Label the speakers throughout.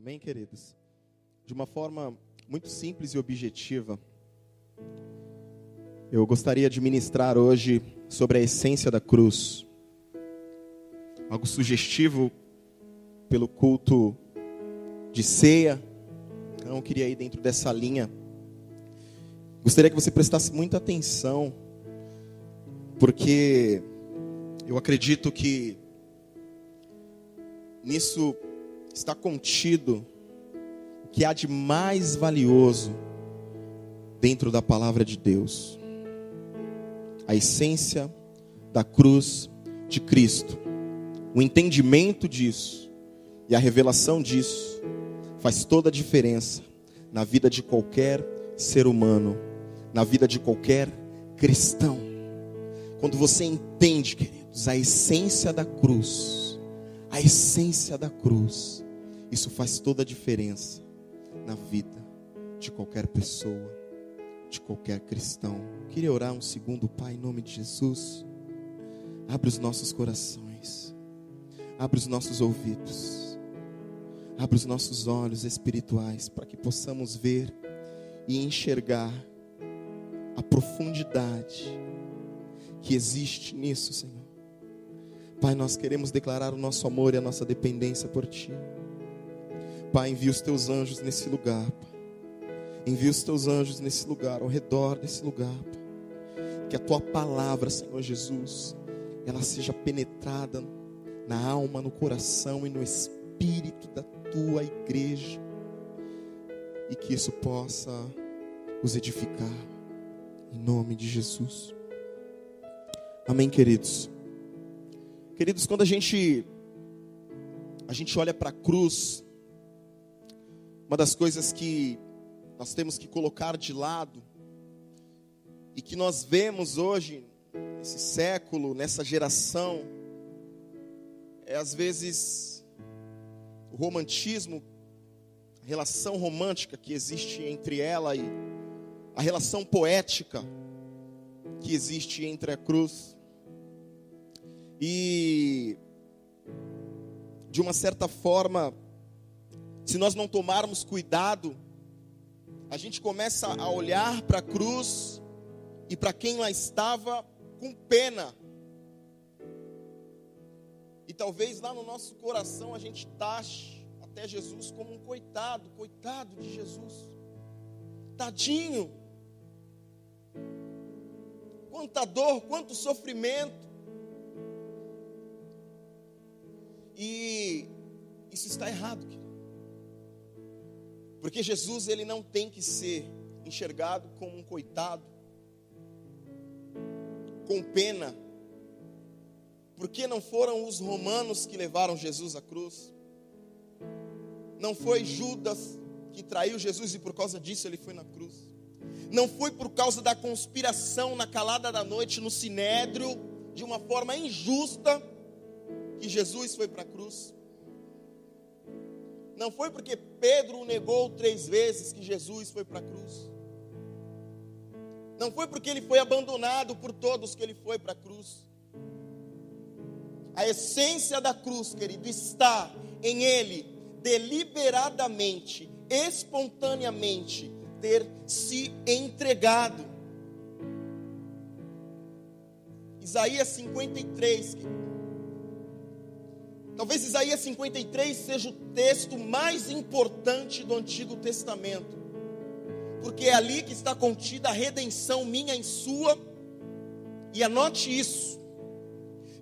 Speaker 1: Amém, queridos? De uma forma muito simples e objetiva, eu gostaria de ministrar hoje sobre a essência da cruz. Algo sugestivo pelo culto de ceia. Então eu queria ir dentro dessa linha. Gostaria que você prestasse muita atenção, porque eu acredito que nisso está contido o que há de mais valioso dentro da palavra de Deus. A essência da cruz de Cristo. O entendimento disso e a revelação disso faz toda a diferença na vida de qualquer ser humano, na vida de qualquer cristão. Quando você entende, queridos, a essência da cruz, isso faz toda a diferença na vida de qualquer pessoa, de qualquer cristão. Queria orar um segundo, Pai, em nome de Jesus. Abre os nossos corações, abre os nossos ouvidos, abre os nossos olhos espirituais, para que possamos ver e enxergar a profundidade que existe nisso, Senhor. Pai, nós queremos declarar o nosso amor e a nossa dependência por Ti. Pai, envia os Teus anjos nesse lugar, Pai. Envia os Teus anjos nesse lugar, ao redor desse lugar, Pai. Que a Tua palavra, Senhor Jesus, ela seja penetrada na alma, no coração e no espírito da Tua igreja. E que isso possa os edificar, em nome de Jesus. Amém, queridos. Queridos, quando a gente olha para a cruz, uma das coisas que nós temos que colocar de lado, e que nós vemos hoje, nesse século, nessa geração, é às vezes o romantismo, a relação romântica que existe entre ela e a relação poética que existe entre a cruz. E, de uma certa forma, se nós não tomarmos cuidado, a gente começa a olhar para a cruz e para quem lá estava com pena. E talvez lá no nosso coração a gente taxe até Jesus como um coitado de Jesus. Tadinho. Quanta dor, quanto sofrimento. E isso está errado, querido. Porque Jesus, ele não tem que ser enxergado como um coitado, com pena. Porque não foram os romanos que levaram Jesus à cruz. Não foi Judas que traiu Jesus e por causa disso ele foi na cruz. Não foi por causa da conspiração na calada da noite no sinédrio, de uma forma injusta, que Jesus foi para a cruz. Não foi porque Pedro o negou 3 vezes que Jesus foi para a cruz. Não foi porque ele foi abandonado por todos que ele foi para a cruz. A essência da cruz, querido, está em ele deliberadamente, espontaneamente ter se entregado. Isaías 53, querido. Talvez Isaías 53 seja o texto mais importante do Antigo Testamento, porque é ali que está contida a redenção minha e sua. E anote isso,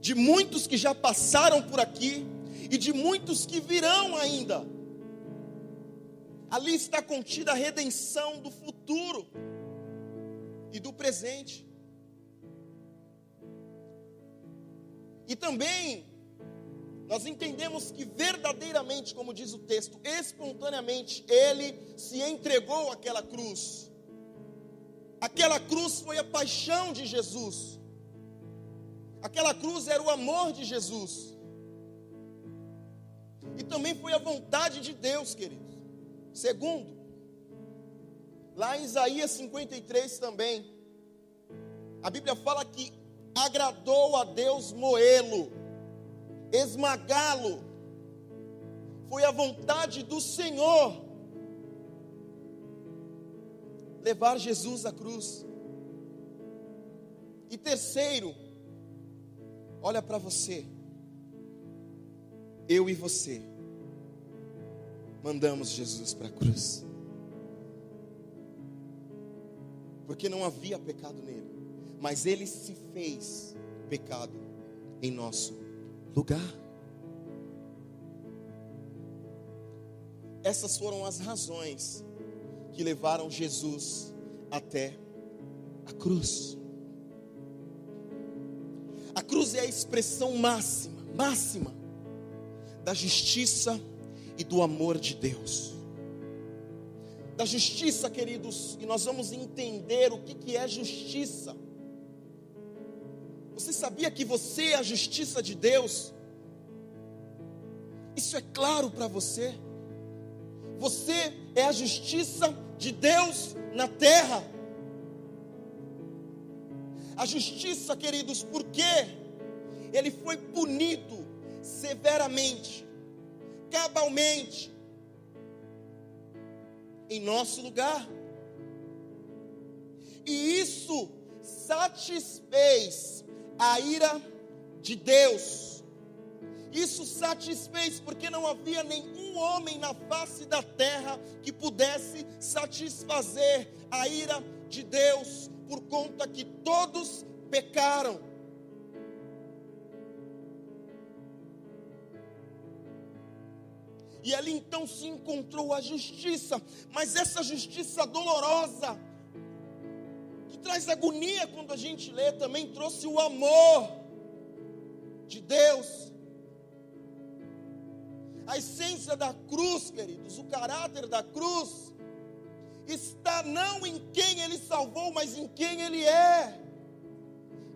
Speaker 1: de muitos que já passaram por aqui e de muitos que virão ainda. Ali está contida a redenção do futuro e do presente. E também nós entendemos que verdadeiramente, como diz o texto, espontaneamente, ele se entregou àquela cruz. Aquela cruz foi a paixão de Jesus. Aquela cruz era o amor de Jesus. E também foi a vontade de Deus, queridos. Segundo, lá em Isaías 53 também, a Bíblia fala que agradou a Deus moê-lo, esmagá-lo, Foi a vontade do Senhor levar Jesus à cruz. E terceiro, olha para você, eu e você mandamos Jesus para a cruz, porque não havia pecado nele, mas ele se fez pecado em nosso lugar. Essas foram as razões que levaram Jesus até a cruz. A cruz é a expressão máxima da justiça e do amor de Deus. Da justiça, queridos, e nós vamos entender o que é justiça. Você sabia que você é a justiça de Deus? Isso é claro para você? Você é a justiça de Deus na terra. A justiça, queridos, porque ele foi punido severamente, cabalmente, em nosso lugar. E isso satisfez a ira de Deus. Isso satisfez, porque não havia nenhum homem na face da terra que pudesse satisfazer a ira de Deus, por conta que todos pecaram. E ali então se encontrou a justiça, mas essa justiça dolorosa, que traz agonia quando a gente lê, também trouxe o amor de Deus. A essência da cruz, queridos, o caráter da cruz, está não em quem ele salvou, mas em quem ele é.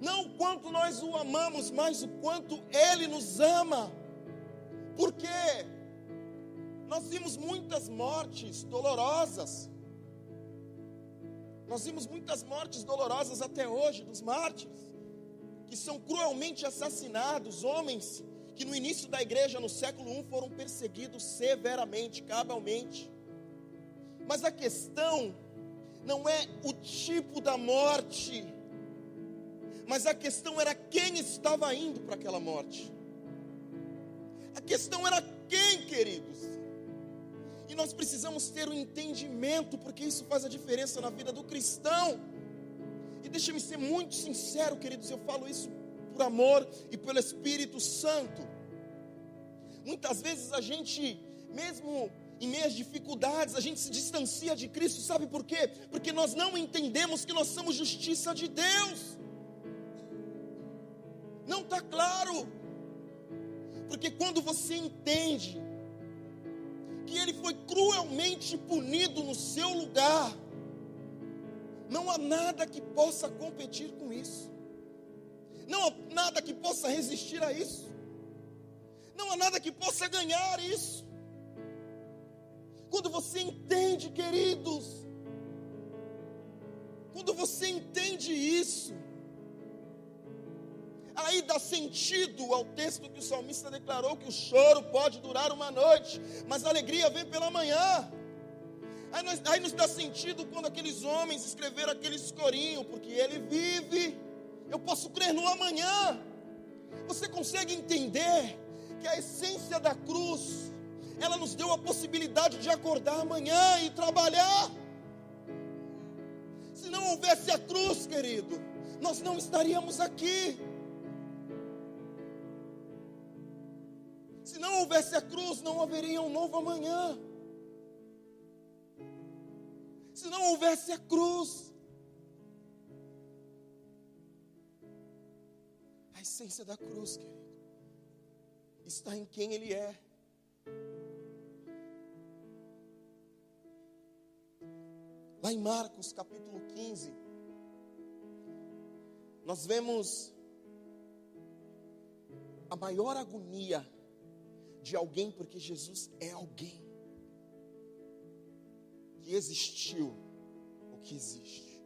Speaker 1: Não o quanto nós o amamos, mas o quanto ele nos ama. Porque nós vimos muitas mortes dolorosas. Nós vimos muitas mortes dolorosas até hoje, dos mártires, que são cruelmente assassinados, homens que no início da igreja, no século I, foram perseguidos severamente, cabalmente. Mas a questão não é o tipo da morte, mas a questão era quem estava indo para aquela morte. A questão era quem, queridos. E nós precisamos ter um entendimento, porque isso faz a diferença na vida do cristão. E deixa-me ser muito sincero, queridos, eu falo isso por amor e pelo Espírito Santo. Muitas vezes a gente, mesmo em meio às dificuldades, a gente se distancia de Cristo. Sabe por quê? Porque nós não entendemos que nós somos justiça de Deus. Não está claro. Porque quando você entende que ele foi cruelmente punido no seu lugar, não há nada que possa competir com isso. Não há nada que possa resistir a isso. Não há nada que possa ganhar isso. Quando você entende, queridos, quando você entende isso, aí dá sentido ao texto que o salmista declarou, que o choro pode durar uma noite, mas a alegria vem pela manhã. Aí nos dá sentido quando aqueles homens escreveram aquele corinho, porque ele vive, eu posso crer no amanhã. Você consegue entender que a essência da cruz, ela nos deu a possibilidade de acordar amanhã e trabalhar. Se não houvesse a cruz, querido, nós não estaríamos aqui. Se não houvesse a cruz, não haveria um novo amanhã. Se não houvesse a cruz, a essência da cruz, querido, está em quem ele é. Lá em Marcos capítulo 15, nós vemos a maior agonia de alguém, porque Jesus é alguém que existiu, ou que existe.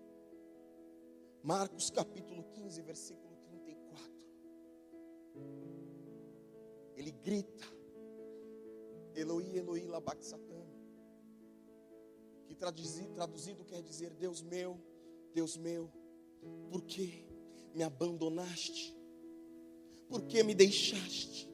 Speaker 1: Marcos capítulo 15, versículo 34. Ele grita, Eloi, Eloi, labak satano. Que traduzido quer dizer: Deus meu, por que me abandonaste? Por que me deixaste?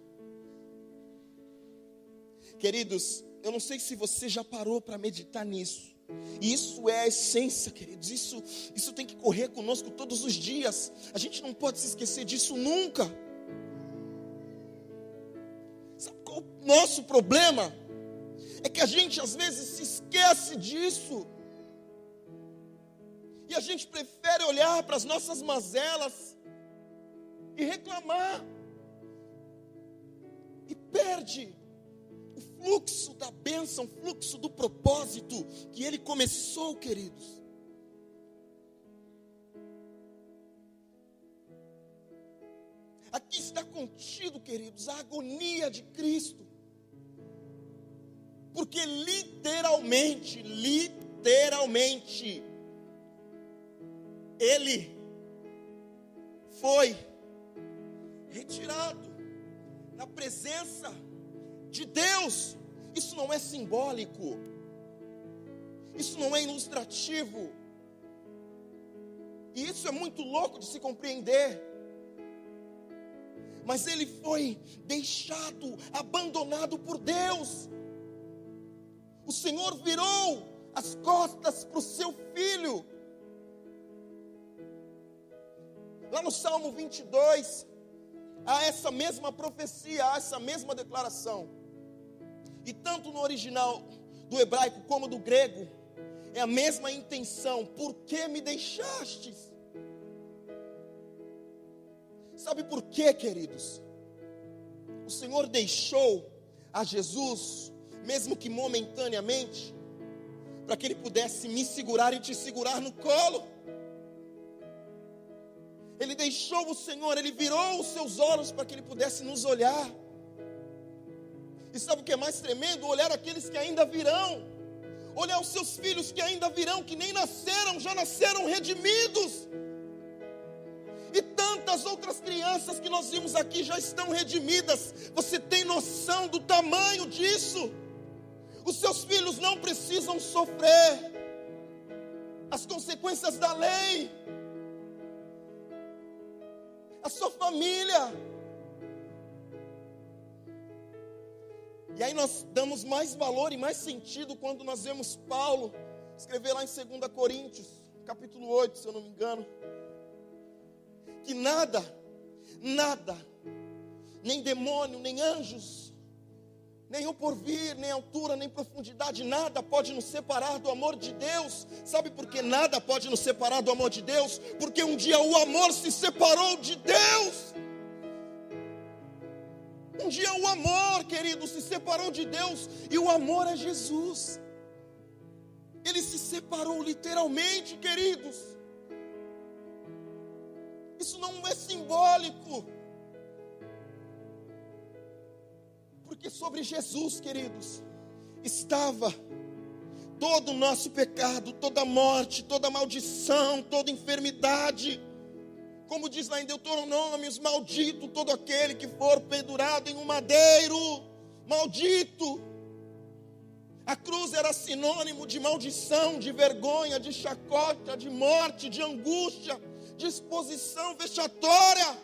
Speaker 1: Queridos, eu não sei se você já parou para meditar nisso. E isso é a essência, queridos. Isso tem que correr conosco todos os dias. A gente não pode se esquecer disso nunca. Sabe qual o nosso problema? É que a gente às vezes se esquece disso. E a gente prefere olhar para as nossas mazelas e reclamar. E perde o fluxo da bênção, o fluxo do propósito que Ele começou, queridos. Aqui está contido, queridos, a agonia de Cristo. Porque literalmente, Ele foi retirado da presença de Deus. Isso não é simbólico, isso não é ilustrativo, e isso é muito louco de se compreender. Mas Ele foi deixado, abandonado por Deus. O Senhor virou as costas para o seu filho. Lá no Salmo 22, há essa mesma profecia, há essa mesma declaração. E tanto no original do hebraico como do grego, é a mesma intenção: por que me deixastes? Sabe por quê, queridos? O Senhor deixou a Jesus, mesmo que momentaneamente, para que Ele pudesse me segurar e te segurar no colo. Ele deixou o Senhor, Ele virou os seus olhos para que Ele pudesse nos olhar. E sabe o que é mais tremendo? Olhar aqueles que ainda virão, olhar os seus filhos que ainda virão, que nem nasceram, já nasceram redimidos. E tantas outras crianças que nós vimos aqui já estão redimidas. Você tem noção do tamanho disso? Os seus filhos não precisam sofrer as consequências da lei. A sua família. E aí nós damos mais valor e mais sentido quando nós vemos Paulo escrever lá em 2 Coríntios, capítulo 8, se eu não me engano, que nada, nem demônio, nem anjos, nem o porvir, nem altura, nem profundidade, nada pode nos separar do amor de Deus. Sabe por que nada pode nos separar do amor de Deus? Porque um dia o amor se separou de Deus. Um dia o amor, querido, se separou de Deus. E o amor é Jesus. Ele se separou literalmente, queridos. Isso não é simbólico. Porque sobre Jesus, queridos, estava todo o nosso pecado, toda a morte, toda a maldição, toda a enfermidade. Como diz lá em Deuteronômios: maldito todo aquele que for pendurado em um madeiro, maldito. A cruz era sinônimo de maldição, de vergonha, de chacota, de morte, de angústia, de exposição vexatória.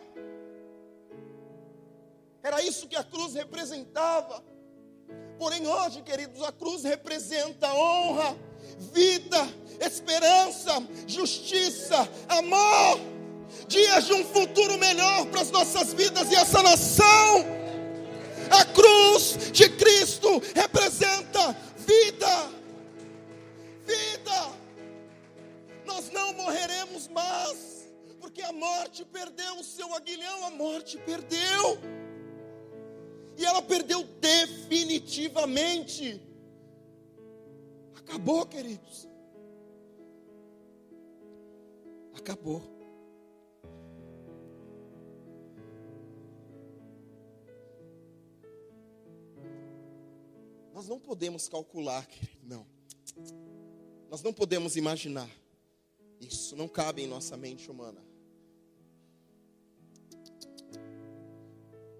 Speaker 1: Era isso que a cruz representava. Porém hoje, queridos, a cruz representa honra, vida, esperança, justiça, amor, dias de um futuro melhor para as nossas vidas e essa nação. A cruz de Cristo representa vida. Nós não morreremos mais, porque a morte perdeu o seu aguilhão, a morte perdeu. E ela perdeu definitivamente. Acabou, queridos. Acabou. Nós não podemos calcular, querido, não. Nós não podemos imaginar. Isso não cabe em nossa mente humana.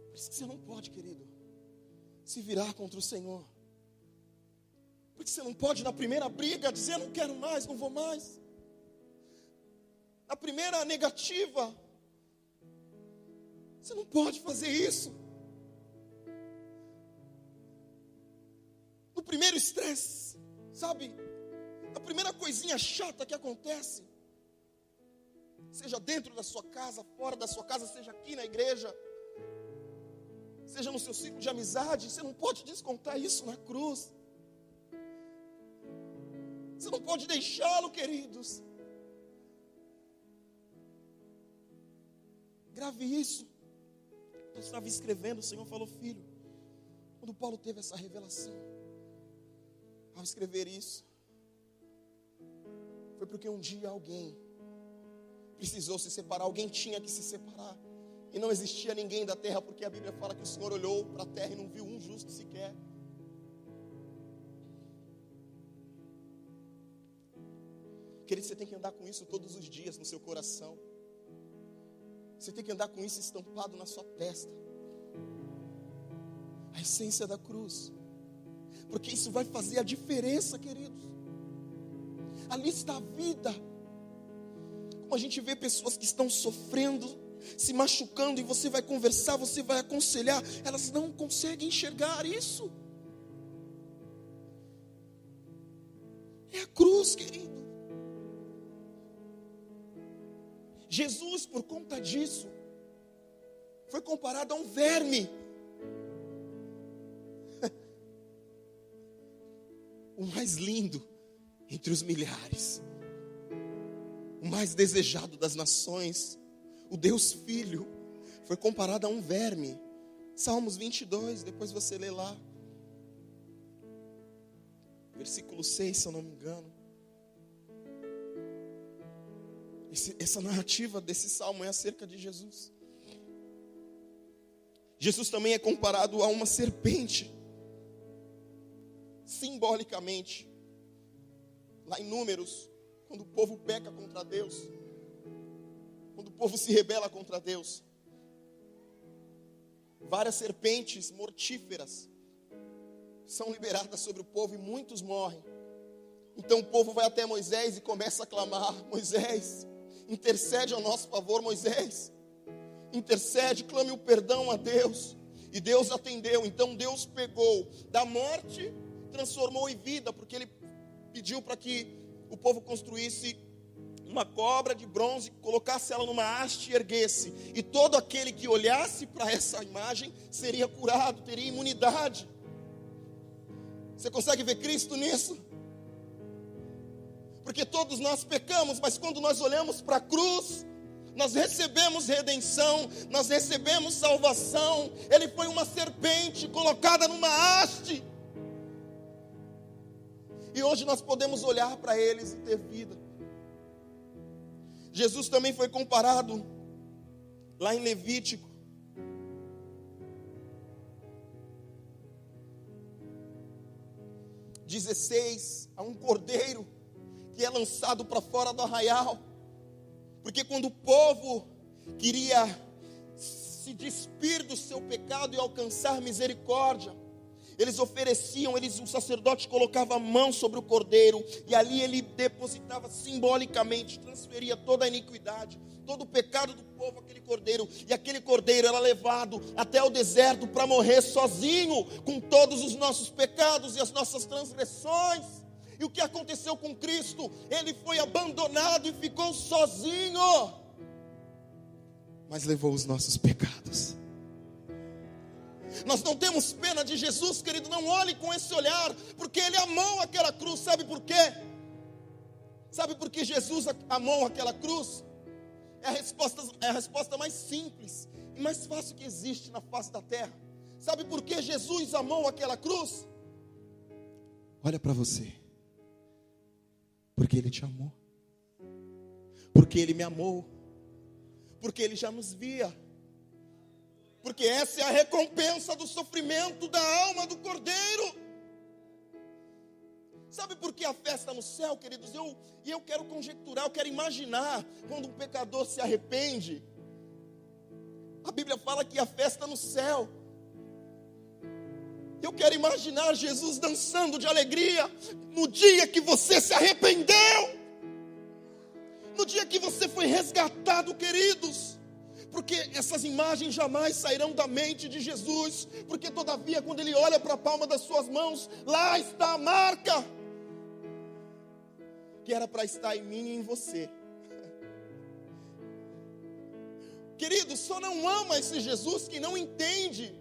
Speaker 1: Por isso que você não pode, querido, se virar contra o Senhor. Porque você não pode na primeira briga dizer, não quero mais, não vou mais. Na primeira negativa, você não pode fazer isso. No primeiro estresse, sabe? A primeira coisinha chata que acontece, seja dentro da sua casa, fora da sua casa, seja aqui na igreja, seja no seu ciclo de amizade, você não pode descontar isso na cruz. Você não pode deixá-lo, queridos. Grave isso. Eu estava escrevendo, o Senhor falou, filho, quando Paulo teve essa revelação, ao escrever isso, foi porque um dia alguém precisou se separar, alguém tinha que se separar, e não existia ninguém da terra, porque a Bíblia fala que o Senhor olhou para a terra e não viu um justo sequer. Querido, você tem que andar com isso todos os dias no seu coração. Você tem que andar com isso estampado na sua testa. A essência da cruz. Porque isso vai fazer a diferença, queridos. Ali está a vida. Como a gente vê pessoas que estão sofrendo, se machucando, e você vai conversar, você vai aconselhar, elas não conseguem enxergar isso. É a cruz, querido. Jesus, por conta disso, foi comparado a um verme. O mais lindo entre os milhares, o mais desejado das nações, o Deus Filho, foi comparado a um verme. Salmos 22, depois você lê lá, versículo 6, se eu não me engano. Essa narrativa desse salmo é acerca de Jesus. Jesus também é comparado a uma serpente, simbolicamente. Lá em Números, quando o povo peca contra Deus, quando o povo se rebela contra Deus, várias serpentes mortíferas são liberadas sobre o povo e muitos morrem. Então o povo vai até Moisés e começa a clamar: Moisés, intercede ao nosso favor, Moisés, intercede, clame o perdão a Deus. E Deus atendeu. Então Deus pegou da morte, transformou em vida, porque Ele pediu para que o povo construísse uma cobra de bronze, colocasse ela numa haste e erguesse, e todo aquele que olhasse para essa imagem seria curado, teria imunidade. Você consegue ver Cristo nisso? Porque todos nós pecamos, mas quando nós olhamos para a cruz, nós recebemos redenção, nós recebemos salvação. Ele foi uma serpente colocada numa haste, e hoje nós podemos olhar para eles e ter vida. Jesus também foi comparado, lá em Levítico, a um cordeiro que é lançado para fora do arraial. Porque quando o povo queria se despir do seu pecado e alcançar misericórdia, eles ofereciam, o sacerdote colocava a mão sobre o cordeiro, e ali ele depositava simbolicamente, transferia toda a iniquidade, todo o pecado do povo àquele cordeiro, e aquele cordeiro era levado até o deserto para morrer sozinho, com todos os nossos pecados e as nossas transgressões. E o que aconteceu com Cristo? Ele foi abandonado e ficou sozinho, mas levou os nossos pecados. Nós não temos pena de Jesus, querido. Não olhe com esse olhar, porque Ele amou aquela cruz. Sabe por quê? Sabe por que Jesus amou aquela cruz? É a resposta mais simples e mais fácil que existe na face da terra. Sabe por que Jesus amou aquela cruz? Olha para você. Porque Ele te amou. Porque Ele me amou. Porque Ele já nos via. Porque essa é a recompensa do sofrimento da alma do Cordeiro. Sabe por que a festa no céu, queridos? Eu quero conjecturar, eu quero imaginar quando um pecador se arrepende. A Bíblia fala que a festa no céu. Eu quero imaginar Jesus dançando de alegria no dia que você se arrependeu. No dia que você foi resgatado, queridos. Porque essas imagens jamais sairão da mente de Jesus. Porque todavia, quando Ele olha para a palma das suas mãos, lá está a marca que era para estar em mim e em você. Querido, só não ama esse Jesus quem não entende.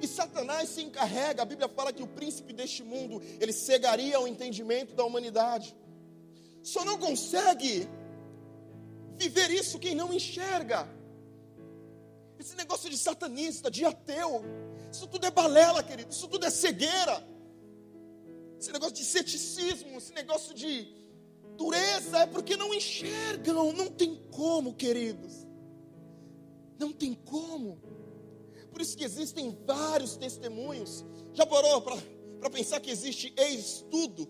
Speaker 1: E Satanás se encarrega, a Bíblia fala que o príncipe deste mundo, ele cegaria o entendimento da humanidade. Só não consegue viver isso quem não enxerga. Esse negócio de satanista, de ateu, isso tudo é balela, querido, isso tudo é cegueira. Esse negócio de ceticismo, esse negócio de dureza, é porque não enxergam. Não tem como, queridos. Não tem como. Por isso que existem vários testemunhos. Já parou para pensar que existe estudo?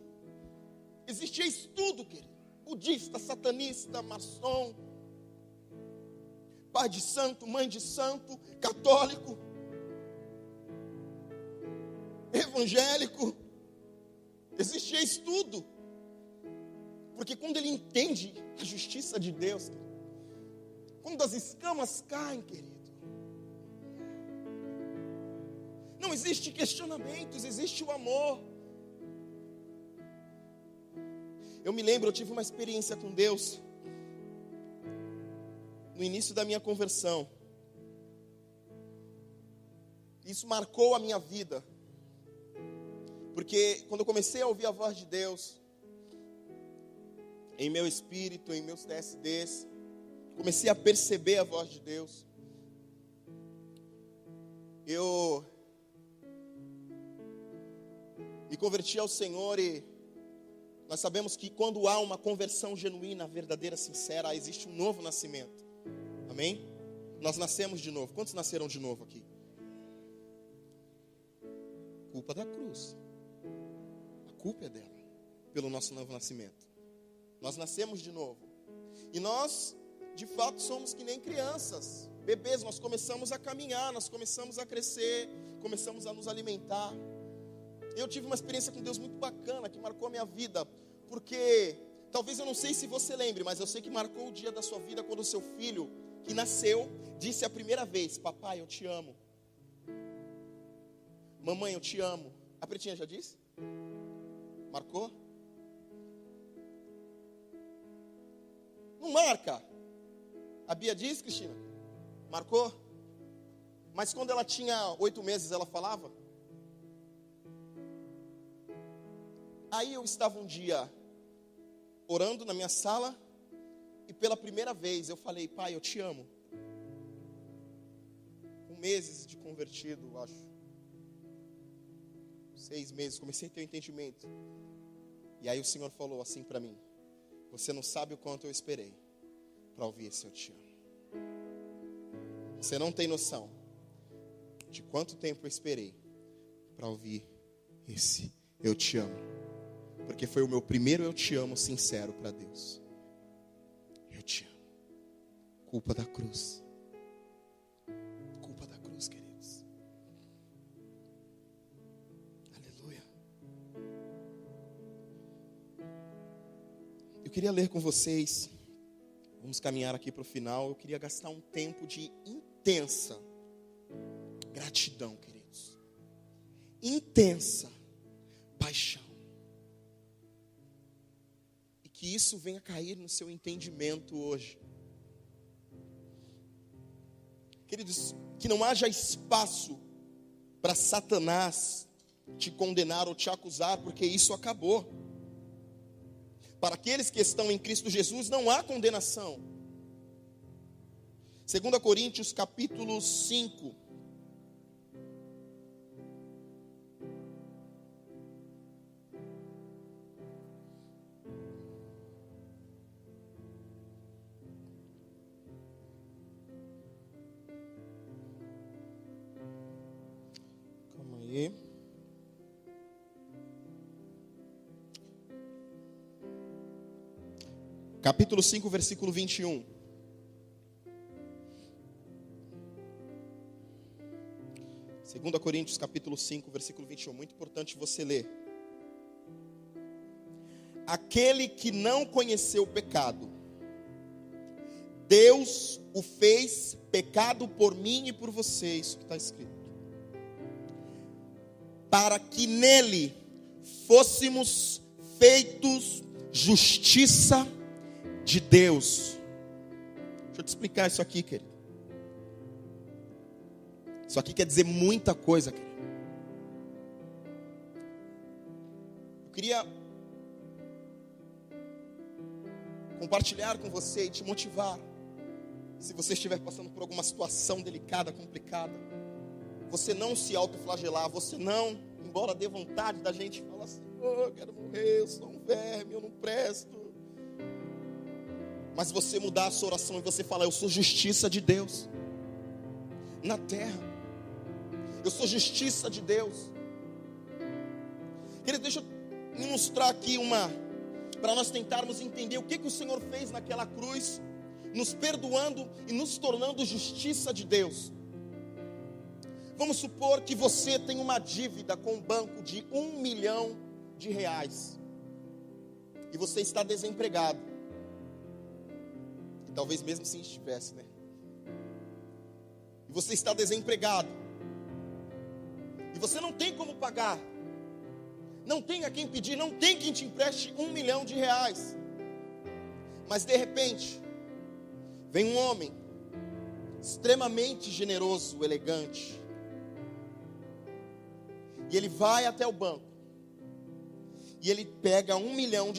Speaker 1: Existe estudo, querido. Budista, satanista, maçom, pai de santo, mãe de santo, católico, evangélico. Existe estudo. Porque quando ele entende a justiça de Deus, quando as escamas caem, querido, não existe questionamentos, existe o amor. Eu me lembro, eu tive uma experiência com Deus no início da minha conversão. Isso marcou a minha vida. Porque quando eu comecei a ouvir a voz de Deus, em meu espírito, em meus TSDs, comecei a perceber a voz de Deus. Eu me converti ao Senhor e nós sabemos que quando há uma conversão genuína, verdadeira, sincera, existe um novo nascimento. Amém? Nós nascemos de novo. Quantos nasceram de novo aqui? Culpa da cruz. A culpa é dela, pelo nosso novo nascimento. Nós nascemos de novo. E nós, de fato, somos que nem crianças, bebês. Nós começamos a caminhar, nós começamos a crescer, começamos a nos alimentar. Eu tive uma experiência com Deus muito bacana, que marcou a minha vida. Porque, talvez eu não sei se você lembre, mas eu sei que marcou o dia da sua vida quando o seu filho, que nasceu, disse a primeira vez: papai, eu te amo. Mamãe, eu te amo. A Pretinha já disse? Marcou? Não marca. A Bia diz, Cristina? Marcou? Mas quando ela tinha 8 meses, ela falava? Aí eu estava um dia orando na minha sala e pela primeira vez eu falei: pai, eu te amo. Com meses de convertido, acho. 6 meses, comecei a ter um entendimento. E aí o Senhor falou assim para mim: você não sabe o quanto eu esperei para ouvir esse eu te amo. Você não tem noção de quanto tempo eu esperei para ouvir esse eu te amo. Porque foi o meu primeiro eu te amo sincero para Deus. Eu te amo. Culpa da cruz. Culpa da cruz, queridos. Aleluia. Eu queria ler com vocês. Vamos caminhar aqui para o final. Eu queria gastar um tempo de intensa gratidão, queridos. Intensa paixão. Que isso venha cair no seu entendimento hoje. Queridos, que não haja espaço para Satanás te condenar ou te acusar, porque isso acabou. Para aqueles que estão em Cristo Jesus não há condenação. 2 Coríntios capítulo 5. Capítulo 5, versículo 21. 2 Coríntios capítulo 5, versículo 21. Muito importante você ler. Aquele que não conheceu o pecado, Deus o fez pecado por mim e por você. Isso que está escrito. Para que nele fôssemos feitos justiça de Deus. Deixa eu te explicar isso aqui, querido. Isso aqui quer dizer muita coisa, querido. Eu queria compartilhar com você e te motivar. Se você estiver passando por alguma situação delicada, complicada, você não se autoflagelar, você não, embora dê vontade da gente falar assim, eu quero morrer, eu sou um verme, eu não presto. Mas você mudar a sua oração e você falar, eu sou justiça de Deus na terra. Eu sou justiça de Deus. Querido, deixa eu mostrar aqui para nós tentarmos entender o que o Senhor fez naquela cruz, nos perdoando e nos tornando justiça de Deus. Vamos supor que você tem uma dívida com um banco de R$1 milhão. E você está desempregado. E talvez mesmo se estivesse, né? E você está desempregado. E você não tem como pagar. Não tem a quem pedir, não tem quem te empreste R$1 milhão. Mas de repente, vem um homem extremamente generoso, elegante. E ele vai até o banco. E ele pega R$1 milhão.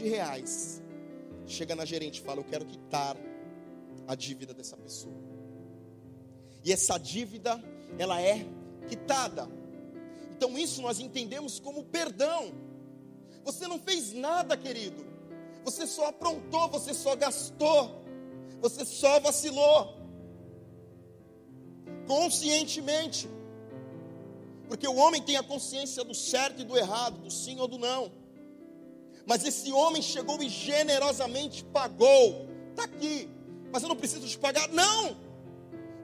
Speaker 1: Chega na gerente e fala, eu quero quitar a dívida dessa pessoa. E essa dívida, ela é quitada. Então isso nós entendemos como perdão. Você não fez nada, querido. Você só aprontou, você só gastou. Você só vacilou. Conscientemente. Porque o homem tem a consciência do certo e do errado, do sim ou do não. Mas esse homem chegou e generosamente pagou. Está aqui. Mas eu não preciso te pagar? Não.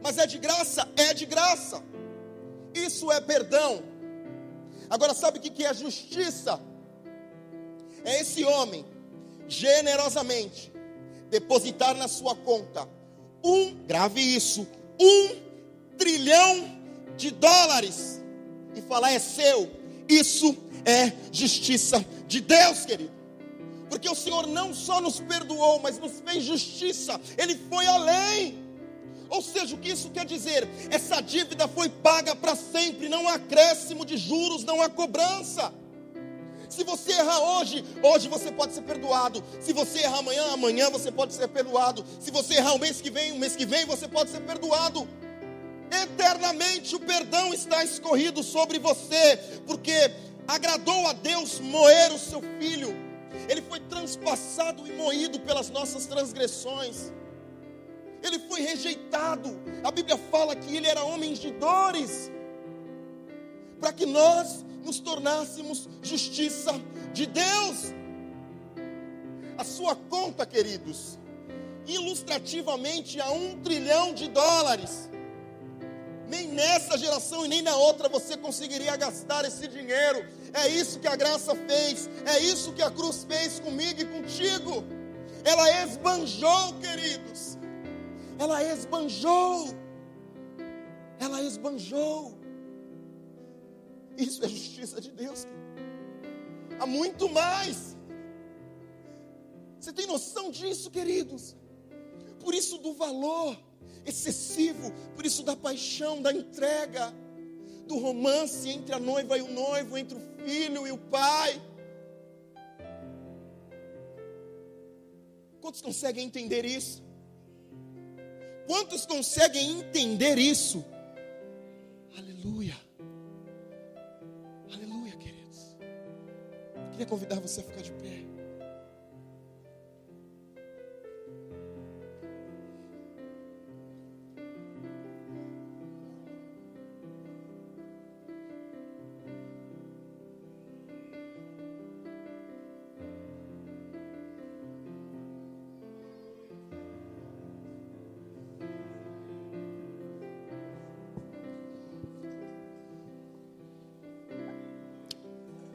Speaker 1: Mas é de graça? É de graça. Isso é perdão. Agora sabe o que é justiça? É esse homem generosamente depositar na sua conta grave isso, $1 trilhão e falar, é seu. Isso é justiça de Deus, querido. Porque o Senhor não só nos perdoou, mas nos fez justiça. Ele foi além. Ou seja, o que isso quer dizer? Essa dívida foi paga para sempre. Não há acréscimo de juros, não há cobrança. Se você errar hoje você pode ser perdoado. Se você errar amanhã você pode ser perdoado. Se você errar o mês que vem você pode ser perdoado. Eternamente o perdão está escorrido sobre você. Porque agradou a Deus moer o seu filho. Ele foi transpassado e moído pelas nossas transgressões. Ele foi rejeitado. A Bíblia fala que ele era homem de dores, para que nós nos tornássemos justiça de Deus. A sua conta, queridos, ilustrativamente a $1 trilhão. Nem nessa geração e nem na outra você conseguiria gastar esse dinheiro. É isso que a graça fez. É isso que a cruz fez comigo e contigo. Ela esbanjou, queridos. Ela esbanjou. Ela esbanjou. Isso é justiça de Deus. Há muito mais. Você tem noção disso, queridos? Por isso do valor excessivo, por isso da paixão, da entrega, do romance entre a noiva e o noivo, entre o filho e o pai. Quantos conseguem entender isso? Quantos conseguem entender isso? Aleluia. Aleluia, queridos. Eu queria convidar você a ficar de pé.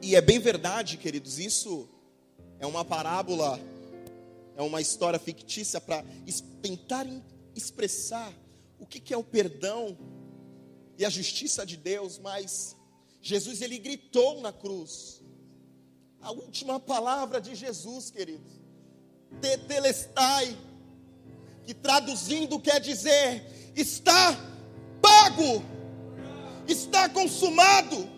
Speaker 1: E é bem verdade, queridos, isso é uma parábola, é uma história fictícia para tentar expressar o que é o perdão e a justiça de Deus. Mas Jesus, ele gritou na cruz, a última palavra de Jesus, queridos, tetelestai, que traduzindo quer dizer, está pago, está consumado,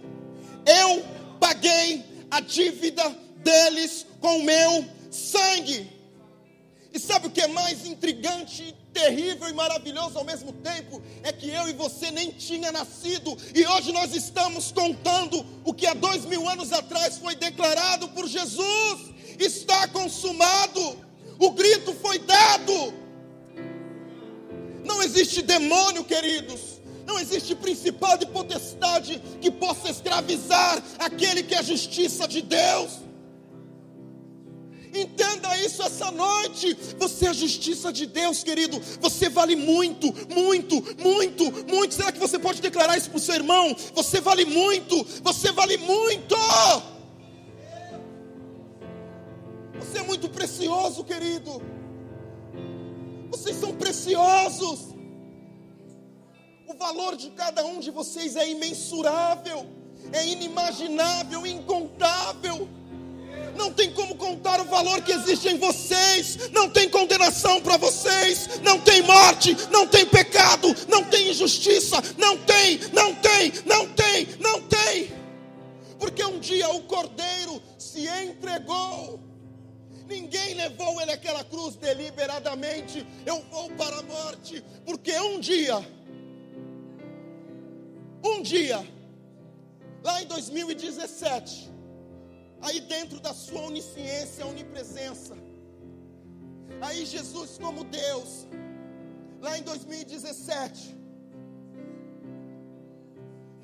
Speaker 1: eu paguei a dívida deles com o meu sangue. E sabe o que é mais intrigante, terrível e maravilhoso ao mesmo tempo? É que eu e você nem tinha nascido, e hoje nós estamos contando o que há 2000 anos atrás foi declarado por Jesus. Está consumado, o grito foi dado. Não existe demônio, queridos, não existe principado e potestade que possa escravizar aquele que é a justiça de Deus. Entenda isso essa noite. Você é a justiça de Deus, querido. Você vale muito, muito, muito, muito. Será que você pode declarar isso para o seu irmão? Você vale muito, você vale muito. Você é muito precioso, querido. Vocês são preciosos. O valor de cada um de vocês é imensurável, é inimaginável, incontável. Não tem como contar o valor que existe em vocês. Não tem condenação para vocês. Não tem morte, não tem pecado, não tem injustiça. Não tem. Porque um dia o Cordeiro se entregou. Ninguém levou ele àquela cruz deliberadamente. Eu vou para a morte. Porque um dia, lá em 2017, aí dentro da sua onisciência, onipresença, aí Jesus como Deus, lá em 2017,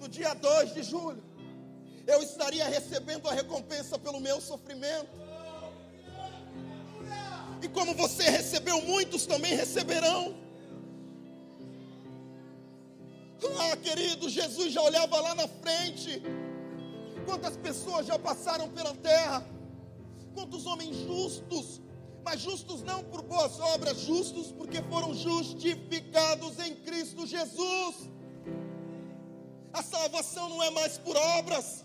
Speaker 1: no dia 2 de julho, eu estaria recebendo a recompensa pelo meu sofrimento. E como você recebeu, muitos também receberão. Ah, querido, Jesus já olhava lá na frente. Quantas pessoas já passaram pela terra, quantos homens justos, mas justos não por boas obras, justos porque foram justificados em Cristo Jesus. A salvação não é mais por obras,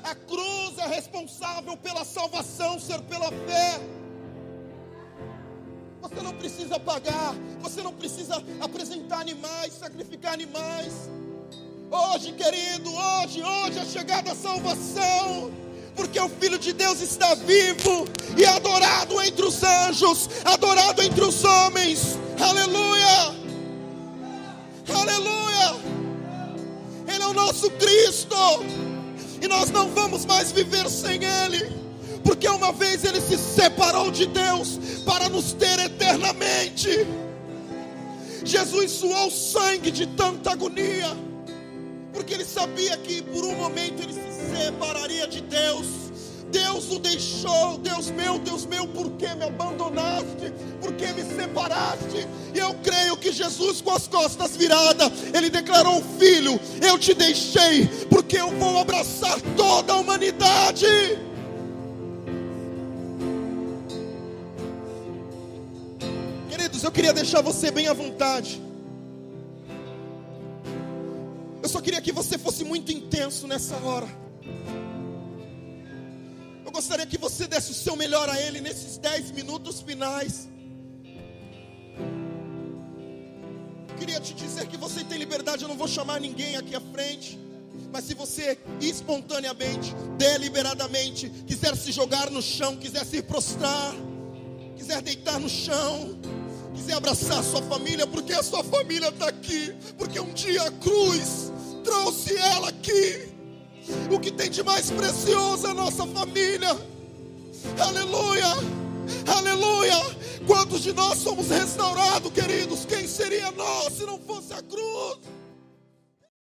Speaker 1: a cruz é responsável pela salvação ser pela fé. Você não precisa pagar, você não precisa apresentar animais, sacrificar animais. Hoje, querido, hoje é chegada a salvação, porque o Filho de Deus está vivo e adorado entre os anjos, adorado entre os homens. Aleluia, aleluia. Ele é o nosso Cristo, e nós não vamos mais viver sem Ele, porque uma vez Ele se separou de Deus para nos ter eternamente. Jesus suou sangue de tanta agonia, porque Ele sabia que por um momento Ele se separaria de Deus. Deus o deixou. Deus meu, por que me abandonaste? Por que me separaste? E eu creio que Jesus, com as costas viradas, Ele declarou: Filho, eu te deixei, porque eu vou abraçar toda a humanidade. Queridos, eu queria deixar você bem à vontade. Eu só queria que você fosse muito intenso nessa hora. Eu gostaria que você desse o seu melhor a Ele nesses 10 minutos finais. Eu queria te dizer que você tem liberdade. Eu não vou chamar ninguém aqui à frente, mas se você espontaneamente, deliberadamente quiser se jogar no chão, quiser se prostrar, quiser deitar no chão, quiser abraçar a sua família, porque a sua família está aqui, porque um dia a cruz trouxe ela aqui. O que tem de mais precioso é a nossa família. Aleluia, aleluia. Quantos de nós somos restaurados, queridos? Quem seria nós se não fosse a cruz?